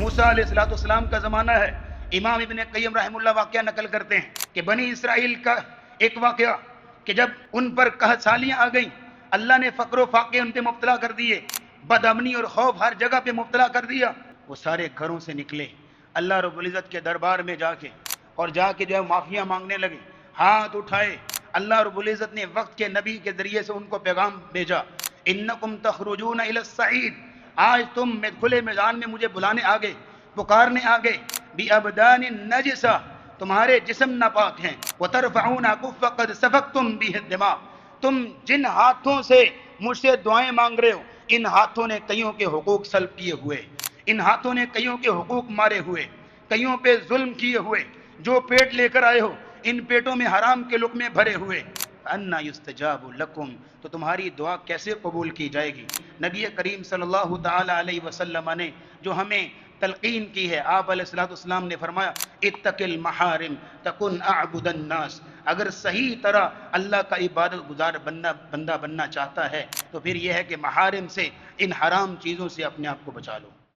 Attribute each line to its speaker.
Speaker 1: موسیٰ علیہ السلام کا زمانہ ہے. امام ابن قیم رحمہ اللہ واقعہ نقل کرتے ہیں کہ بنی اسرائیل کا ایک واقعہ کہ جب ان پر قحط سالیاں آ گئیں، اللہ نے فقر و فاقے ان پہ مبتلا کر دیے، بد امنی اور خوف ہر جگہ پہ مبتلا کر دیا. وہ سارے گھروں سے نکلے اللہ رب العزت کے دربار میں جا کے جو ہے معافیاں مانگنے لگے، ہاتھ اٹھائے. اللہ رب العزت نے وقت کے نبی کے ذریعے سے ان کو پیغام بھیجا، انکم تخرجون الی الصعید، آج تم کھلے میدان میں مجھے بلانے آگے، پکارنے آگے. بِأَبْدَانٍ نَجِسَةٍ، تمہارے جسم ناپاک ہیں. وَتَرْفَعُونَ أَكُفَّ قَدْ سَفَكْتُمْ بِهِ الدِّمَاء، تم جن ہاتھوں سے مجھ سے دعائیں مانگ رہے ہو، ان ہاتھوں نے کئیوں کے حقوق سلب کیے ہوئے، ان ہاتھوں نے کئیوں کے حقوق مارے ہوئے، کئیوں پہ ظلم کیے ہوئے. جو پیٹ لے کر آئے ہو ان پیٹوں میں حرام کے لقمے بھرے ہوئے. اَنَّا يُسْتَجَابُ لَكُمْ، تو تمہاری دعا کیسے قبول کی جائے گی؟ نبی کریم صلی اللہ تعالی علیہ وسلم نے جو ہمیں تلقین کی ہے، آپ علیہ السلام نے فرمایا اتق المحارم تکن اعبد الناس. اگر صحیح طرح اللہ کا عبادت گزار بندہ بننا چاہتا ہے تو پھر یہ ہے کہ محارم سے، ان حرام چیزوں سے اپنے آپ کو بچا لو.